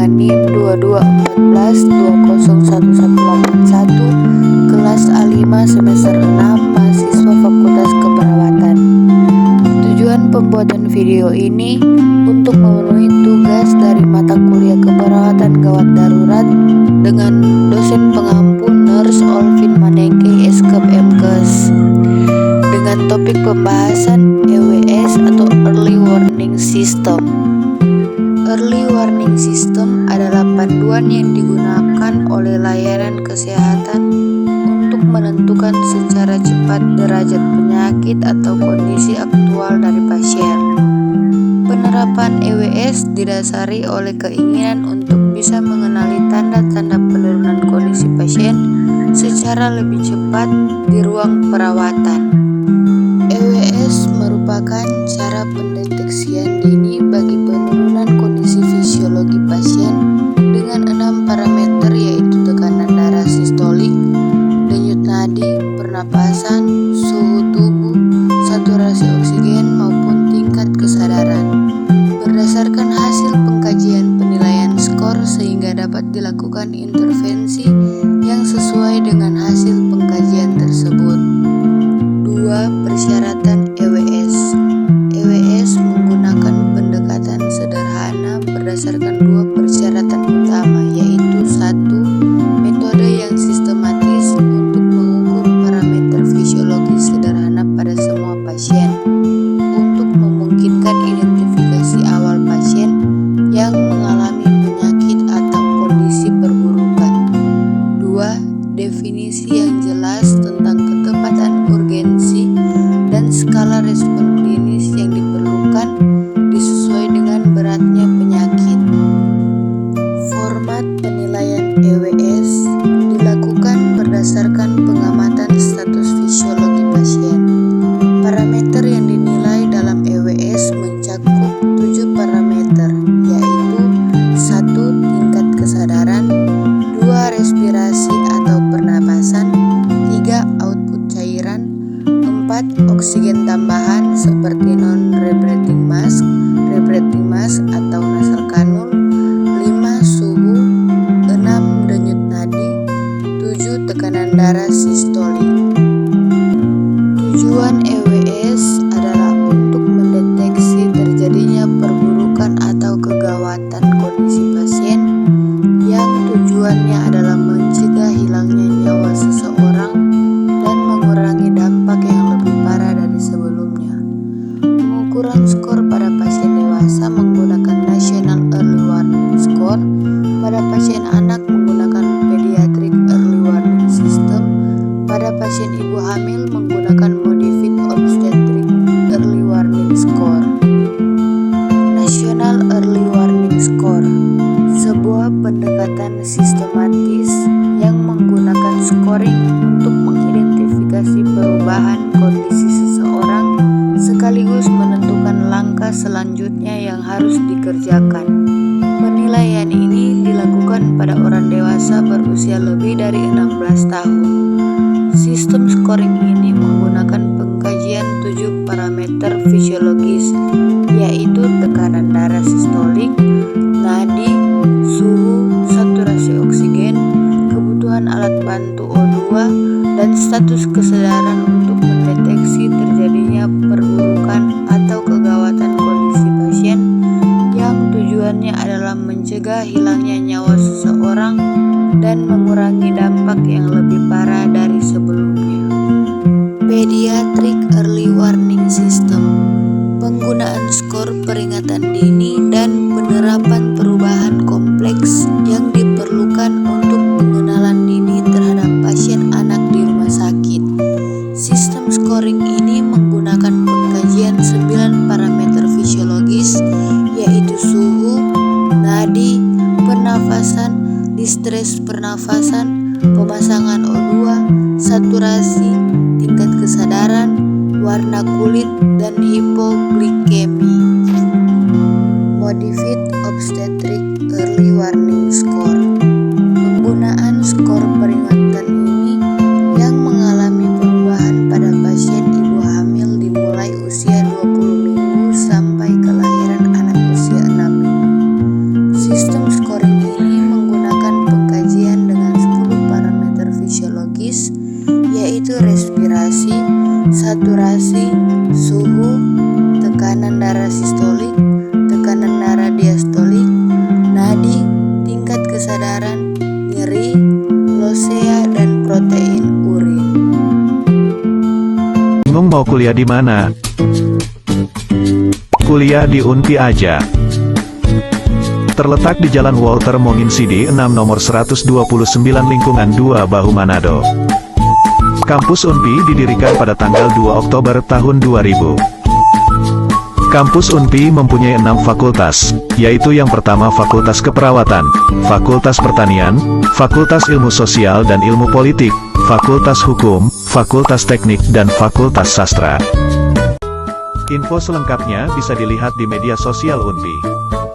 dengan NIM 2214201181 kelas A5 semester 6 mahasiswa Fakultas Keperawatan. Tujuan pembuatan video ini untuk memenuhi tugas dari mata kuliah keperawatan gawat darurat dengan dosen pengampu Nurse Olvin Manengke Eskep MKes dengan topik pembahasan EWS atau Early Warning System. Early Warning System adalah panduan yang digunakan oleh layanan kesehatan untuk menentukan secara cepat derajat penyakit atau kondisi aktual dari pasien. Penerapan EWS didasari oleh keinginan untuk bisa mengenali tanda-tanda penurunan kondisi pasien secara lebih cepat di ruang perawatan. EWS merupakan cara pendeteksian dini bagi penurunan kondisi fisiologi pasien dengan 6 parameter, yaitu tekanan darah sistolik, denyut nadi, pernapasan, suhu tubuh, saturasi oksigen maupun tingkat kesadaran. Berdasarkan hasil pengkajian penilaian skor sehingga dapat dilakukan intervensi yang sesuai dengan hasil pengkajian tersebut. 2. Persyaratan EWS. EWS menggunakan pendekatan sederhana berdasarkan 2 persyaratan utama, yaitu 1. Metode yang sistematis untuk mengukur parameter fisiologi sederhana pada semua pasien untuk memungkinkan identifikasi awal pasien yang mengalami penyakit atau kondisi perburukan. 2. Definisi yang jelas tentang ketepatan urgensi dan skala respon klinis yang diperlukan disesuai dengan beratnya penyakit. Format penilaian EWS dilakukan berdasarkan pengamatan status fisiologi pasien. Parameter yang dinilai dalam EWS mencakup 7 parameter, yaitu 1. Tingkat kesadaran, 2. Respirasi atau pernapasan, 3. Output cairan, 4. Oksigen tambahan seperti non-rebreathing mask atau nasal kanul, 5. Suhu, 6. Denyut nadi, 7. Tekanan darah sistolik. Tujuan EWS adalah untuk mendeteksi terjadinya perburukan atau kegawatan kondisi pasien yang tujuannya adalah mencegah hilangnya nyawa seseorang dan mengurangi dampak yang lebih parah dari sebelumnya. Pengukuran skor pada pasien dewasa menggunakan National Early Warning Score, pada pasien anak menggunakan Pediatric Early Warning System, pada pasien ibu hamil menggunakan Modified Obstetric Early Warning Score. National Early Warning Score, sebuah pendekatan sistematis yang menggunakan scoring untuk mengidentifikasi perubahan kondisi seseorang sekaligus menentukan langkah selanjutnya yang harus dikerjakan. Penilaian ini dilakukan pada orang dewasa berusia lebih dari 16 tahun. Sistem scoring ini menggunakan pengkajian 7 parameter fisiologis, yaitu tekanan darah sistolik, nadi, suhu, saturasi oksigen, kebutuhan alat bantu O2, dan status kesadaran untuk mendeteksi terjadinya perburukan atau kegawatan kondisi pasien yang tujuannya adalah mencegah hilangnya nyawa seseorang dan mengurangi dampak yang lebih parah dari sebelumnya. Pediatric Early Warning System, penggunaan skor peringatan dini dan penerapan perubahan kompleks yang diperlukan untuk pengenalan dini terhadap pasien anak di rumah sakit. Sistem scoring ini menggunakan pengkajian 9 parameter fisiologis, yaitu suhu, nadi, pernafasan, distres pernafasan, pemasangan O2, saturasi, tingkat kesadaran, warna kulit, dan hipoglikemi. Modified Obstetric Early Warning Score, penggunaan skor peringatan ini yang mengalami perubahan pada pasien ibu hamil dimulai usia 20 minggu sampai kelahiran anak usia 6 minggu. Sistem scoring ini menggunakan pengkajian dengan 10 parameter fisiologis, yaitu respirasi, saturasi, suhu, tekanan darah sistolik, tekanan darah diastolik, nadi, tingkat kesadaran, nyeri, losea, dan protein urin. Bingung mau kuliah di mana? Kuliah di UNPI aja. Terletak di Jalan Walter Monginsidi 6 nomor 129 lingkungan 2 Bahu Manado. Kampus UNPI didirikan pada tanggal 2 Oktober tahun 2000. Kampus UNPI mempunyai 6 fakultas, yaitu yang pertama Fakultas Keperawatan, Fakultas Pertanian, Fakultas Ilmu Sosial dan Ilmu Politik, Fakultas Hukum, Fakultas Teknik dan Fakultas Sastra. Info selengkapnya bisa dilihat di media sosial UNPI.